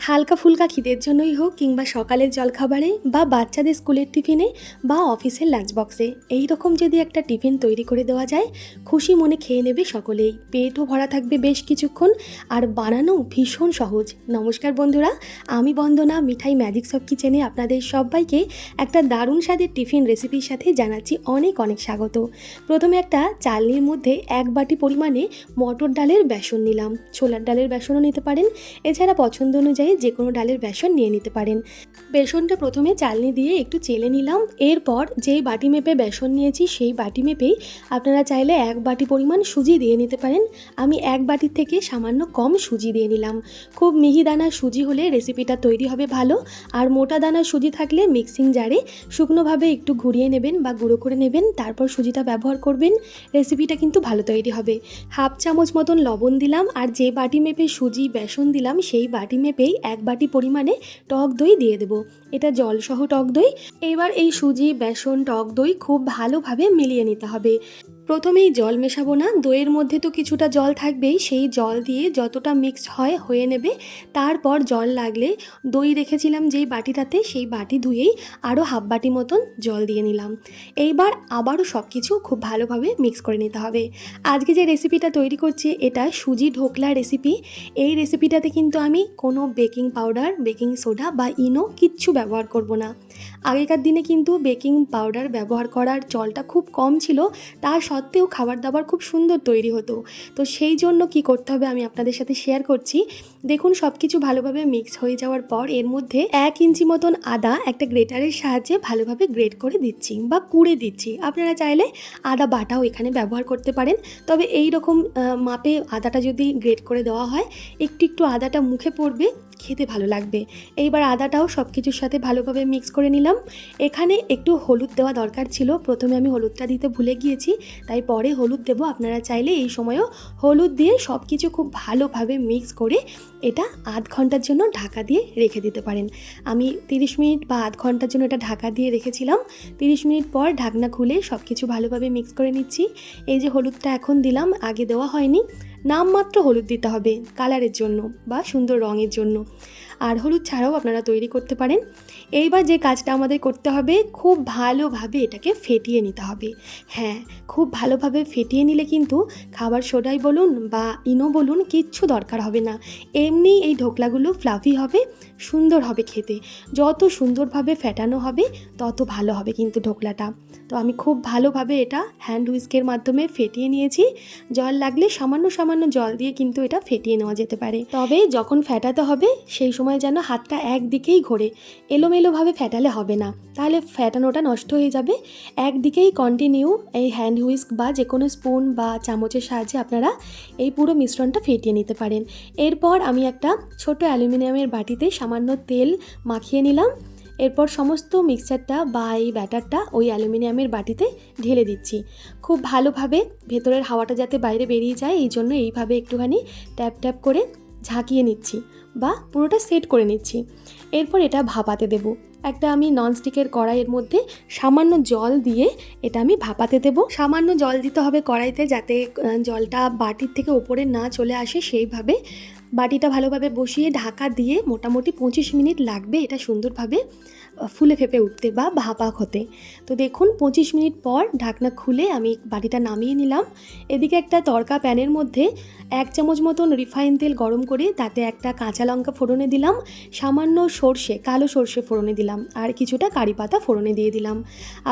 হালকা ফুলকা খিদের জন্যই হোক কিংবা সকালের জলখাবারে বা বাচ্চাদের স্কুলের টিফিনে বা অফিসের লাঞ্চ বক্সে এই রকম যদি একটা টিফিন তৈরি করে দেওয়া যায়, খুশি মনে খেয়ে নেবে সকলেই, পেটও ভরা থাকবে বেশ কিছুক্ষণ, আর বানানো ভীষণ সহজ। নমস্কার বন্ধুরা, আমি বন্দনা মিঠাই ম্যাজিক শপ কিচেনে আপনাদের সবাইকে একটা দারুণ স্বাদের টিফিন রেসিপির সাথে জানাচ্ছি অনেক অনেক স্বাগত। প্রথমে একটা চালনির মধ্যে 1 বাটি পরিমাণে মটর ডালের বেসন নিলাম। ছোলার ডালের বেসনও নিতে পারেন, এছাড়া পছন্দ অনুযায়ী যে কোনো ডালের বেসন নিয়ে নিতে পারেন। বেসনটা প্রথমে চালনি দিয়ে একটু চেলে নিলাম। এরপর যেই বাটি মেপে বেসন নিয়েছি সেই বাটি মেপেই আপনারা চাইলে 1 বাটি পরিমাণ সুজি দিয়ে নিতে পারেন। আমি 1 বাটির থেকে সামান্য কম সুজি দিয়ে নিলাম। খুব মিহি দানার সুজি হলে রেসিপিটা তৈরি হবে ভালো, আর মোটা দানার সুজি থাকলে মিক্সিং জারে শুকনোভাবে একটু ঘুরিয়ে নেবেন বা গুঁড়ো করে নেবেন, তারপর সুজিটা ব্যবহার করবেন। রেসিপিটা কিন্তু ভালো তৈরি হবে। 1/2 চামচ মতন লবণ দিলাম, আর যে বাটি মেপে সুজি বেসন দিলাম সেই বাটি মেপেই 1 বাটি পরিমাণে টক দই দিয়ে দেবো। এটা জলসহ টক দই। এবার এই সুজি বেসন টক দই খুব ভালোভাবে মিলিয়ে নিতে হবে। প্রথমেই জল মেশাবো না, দইয়ের মধ্যে তো কিছুটা জল থাকবেই, সেই জল দিয়ে যতটা মিক্সড হয়ে নেবে। তারপর জল লাগলে দই রেখেছিলাম যেই বাটিটাতে সেই বাটি ধুয়েই আরও 1/2 বাটি মতন জল দিয়ে নিলাম। এইবার আবারও সব কিছু খুব ভালোভাবে মিক্স করে নিতে হবে। আজকে যে রেসিপিটা তৈরি করছি এটা সুজি ঢোকলা রেসিপি। এই রেসিপিটাতে কিন্তু আমি কোনো বেকিং পাউডার, বেকিং সোডা বা ইনো কিচ্ছু ব্যবহার করব না। আগেকার দিনে কিন্তু বেকিং পাউডার ব্যবহার করার চলটা খুব কম ছিল, তা সত্ত্বেও খাবার দাবার খুব সুন্দর তৈরি হতো। তো সেই জন্য কি করতে হবে আমি আপনাদের সাথে শেয়ার করছি। দেখুন সব কিছু ভালোভাবে মিক্স হয়ে যাওয়ার পর এর মধ্যে 1 ইঞ্চি মতন আদা একটা গ্রেটারের সাহায্যে ভালোভাবে গ্রেট করে দিচ্ছি বা কুড়ে দিচ্ছি। আপনারা চাইলে আদা বাটাও এখানে ব্যবহার করতে পারেন, তবে এই রকম মাপে আদাটা যদি গ্রেট করে দেওয়া হয় একটু একটু আদাটা মুখে পড়বে, খেতে ভালো লাগবে। এইবার আদাটাও সব কিছুর সাথে ভালোভাবে মিক্স করে নিলাম। এখানে একটু হলুদ দেওয়া দরকার ছিল, প্রথমে আমি হলুদটা দিতে ভুলে গিয়েছি, তাই পরে হলুদ দেবো। আপনারা চাইলে এই সময়ও হলুদ দিয়ে সব কিছু খুব ভালোভাবে মিক্স করে এটা আধ ঘন্টার জন্য ঢাকা দিয়ে রেখে দিতে পারেন। আমি 30 মিনিট বা আধ ঘন্টার জন্য এটা ঢাকা দিয়ে রেখেছিলাম। 30 মিনিট পর ঢাকনা খুলে সব কিছু ভালোভাবে মিক্স করে নিচ্ছি। এই যে হলুদটা এখন দিলাম, আগে দেওয়া হয়নি, নামমাত্র হলুদ দিতে হবে কালারের জন্য বা সুন্দর রঙের জন্য, আর হলুদ ছাড়াও আপনারা তৈরি করতে পারেন। এইবার যে কাজটা আমাদের করতে হবে, খুব ভালোভাবে এটাকে ফেটিয়ে নিতে হবে। হ্যাঁ, খুব ভালোভাবে ফেটিয়ে নিলে কিন্তু খাবার সোডাই বলুন বা ইনো বলুন কিচ্ছু দরকার হবে না। এমনি এই ঢোকলাগুলো ফ্লাফি হবে, সুন্দর হবে খেতে। যত সুন্দরভাবে ফেটানো হবে তত ভালো হবে কিন্তু ঢোকলাটা। তো আমি খুব ভালোভাবে এটা হ্যান্ড হুইস্কের মাধ্যমে ফেটিয়ে নিয়েছি। জল লাগলে সামান্য সামান্য জল দিয়ে কিন্তু এটা ফেটিয়ে নেওয়া যেতে পারে, তবে যখন ফেটাতে হবে সেই সময় যেন হাতটা একদিকেই ঘোরে, এলোমেলোভাবে ফেটালে হবে না, তাহলে ফেটানোটা নষ্ট হয়ে যাবে। একদিকেই কন্টিনিউ এই হ্যান্ড হুইস্ক বা যে কোনো স্পুন বা চামচের সাহায্যে আপনারা এই পুরো মিশ্রণটা ফেটিয়ে নিতে পারেন। এরপর আমি একটা ছোট অ্যালুমিনিয়ামের বাটিতে সামান্য তেল মাখিয়ে নিলাম। এরপর সমস্ত মিক্সচারটা বা এই ব্যাটারটা ওই অ্যালুমিনিয়ামের বাটিতে ঢেলে দিচ্ছি। খুব ভালোভাবে ভেতরের হাওয়াটা যাতে বাইরে বেরিয়ে যায় এই জন্য এইভাবে একটুখানি ট্যাপ ট্যাপ করে ঝাঁকিয়ে নিচ্ছি বা পুরোটা সেট করে নিচ্ছি। এরপর এটা ভাপাতে দেব। একটা আমি ননস্টিকের কড়াইয়ের মধ্যে সামান্য জল দিয়ে এটা আমি ভাপাতে দেব। সামান্য জল দিতে হবে কড়াইতে, যাতে জলটা বাটির থেকে ওপরে না চলে আসে। সেইভাবে বাটিটা ভালোভাবে বসিয়ে ঢাকা দিয়ে মোটামুটি 25 মিনিট লাগবে এটা সুন্দরভাবে ফুলে ফেপে উঠতে বা ভাপা হতে। তো দেখুন 25 মিনিট পর ঢাকনা খুলে আমি বাটিটা নামিয়ে নিলাম। এদিকে একটা তড়কা প্যানের মধ্যে 1 চামচ মতন রিফাইন তেল গরম করে তাতে একটা কাঁচা লঙ্কা ফোড়নে দিলাম, সামান্য সর্ষে, কালো সর্ষে ফোড়নে দিলাম, আর কিছুটা কারি পাতা ফোড়নে দিয়ে দিলাম।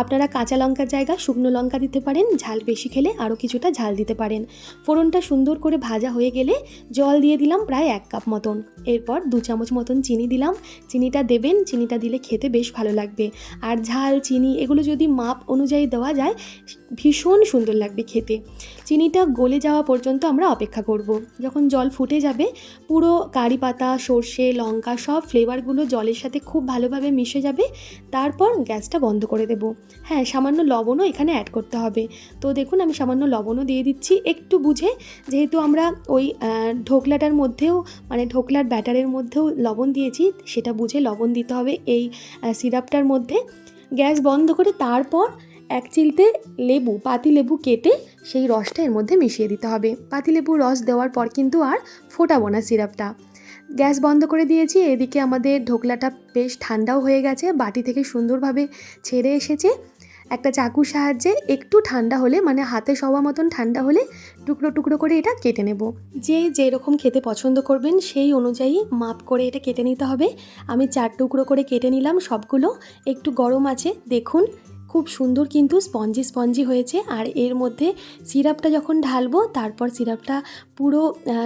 আপনারা কাঁচা লঙ্কার জায়গায় শুকনো লঙ্কা দিতে পারেন, ঝাল বেশি খেলে আরও কিছুটা ঝাল দিতে পারেন। ফোড়নটা সুন্দর করে ভাজা হয়ে গেলে জল দিয়ে দিলাম প্রায় 1 কাপ মতন। এরপর 2 চামচ মতন চিনি দিলাম। চিনিটা দেবেন, চিনিটা দিলে খেতে বেশ ভালো লাগবে। আর ঝাল চিনি এগুলো যদি মাপ অনুযায়ী দেওয়া যায় ভীষণ সুন্দর লাগবে খেতে। চিনিটা গলে যাওয়া পর্যন্ত আমরা অপেক্ষা করব। যখন জল ফুটে যাবে পুরো কারি পাতা, সর্ষে, লঙ্কা সব ফ্লেভারগুলো জলের সাথে খুব ভালোভাবে মিশে যাবে। তারপর গ্যাসটা বন্ধ করে দেব। হ্যাঁ, সামান্য লবণও এখানে অ্যাড করতে হবে। তো দেখুন আমি সামান্য লবণও দিয়ে দিচ্ছি একটু বুঝে, যেহেতু আমরা ওই ঢোকলাটার মধ্যেও মানে ঢোকলার ব্যাটারের মধ্যেও লবণ দিয়েছি, সেটা বুঝে লবণ দিতে হবে এই সিরাপটার মধ্যে। গ্যাস বন্ধ করে তারপর 1 চিলতে লেবু, পাতিলেবু কেটে সেই রসটা এর মধ্যে মিশিয়ে দিতে হবে। পাতিলেবুর রস দেওয়ার পর কিন্তু আর ফোটাবো না সিরাপটা। গ্যাস বন্ধ করে দিয়েছি। এদিকে আমাদের ঢোকলাটা বেশ ঠান্ডাও হয়ে গেছে, বাটি থেকে সুন্দরভাবে ছেড়ে এসেছে। একটা চাকুর সাহায্যে একটু ঠান্ডা হলে, মানে হাতে সওয়া মতন ঠান্ডা হলে টুকরো টুকরো করে এটা কেটে নেব। যে যেরকম খেতে পছন্দ করবেন সেই অনুযায়ী মাপ করে এটা কেটে নিতে হবে। আমি 4 টুকরো করে কেটে নিলাম সবগুলো। একটু গরম আছে, দেখুন খুব সুন্দর কিন্তু স্পঞ্জি স্পঞ্জি হয়েছে। আর এর মধ্যে সিরাপটা যখন ঢালবো তারপর সিরাপটা পুরো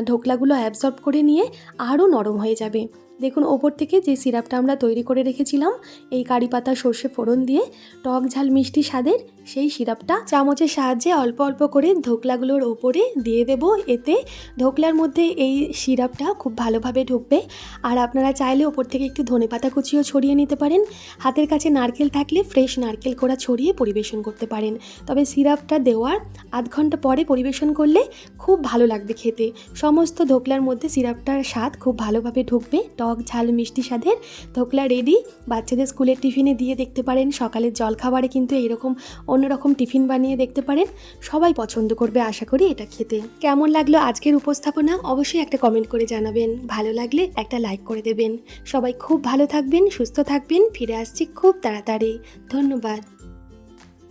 ঢোকলাগুলো অ্যাবজর্ব করে নিয়ে আরও নরম হয়ে যাবে। দেখুন ওপর থেকে যে সিরাপটা আমরা তৈরি করে রেখেছিলাম এই কারি পাতা সর্ষে ফোড়ন দিয়ে টক ঝাল মিষ্টি স্বাদের, সেই সিরাপটা চামচের সাহায্যে অল্প অল্প করে ঢোকলাগুলোর ওপরে দিয়ে দেব। এতে ঢোকলার মধ্যে এই সিরাপটা খুব ভালোভাবে ঢুকবে। আর আপনারা চাইলে ওপর থেকে একটু ধনেপাতা কুচিও ছড়িয়ে নিতে পারেন। হাতের কাছে নারকেল থাকলে ফ্রেশ নারকেল কোড়া ছড়িয়ে পরিবেশন করতে পারেন। তবে সিরাপটা দেওয়ার আধ ঘন্টা পরে পরিবেশন করলে খুব ভালো লাগবে খেতে। সমস্ত ঢোকলার মধ্যে সিরাপটার স্বাদ খুব ভালোভাবে ঢুকবে। টক ঝাল মিষ্টি স্বাদের ঢোকলা রেডি। বাচ্চাদের স্কুলের টিফিনে দিয়ে দেখতে পারেন, সকালের জলখাবারে কিন্তু এরকম অন্যরকম টিফিন বানিয়ে দেখতে পারেন। সবাই পছন্দ করবে আশা করি এটা খেতে। কেমন লাগলো আজকের উপস্থাপনা অবশ্যই একটা কমেন্ট করে জানাবেন। ভালো লাগলে একটা লাইক করে দেবেন। সবাই খুব ভালো থাকবেন, সুস্থ থাকবেন। ফিরে আসছি খুব তাড়াতাড়ি। ধন্যবাদ।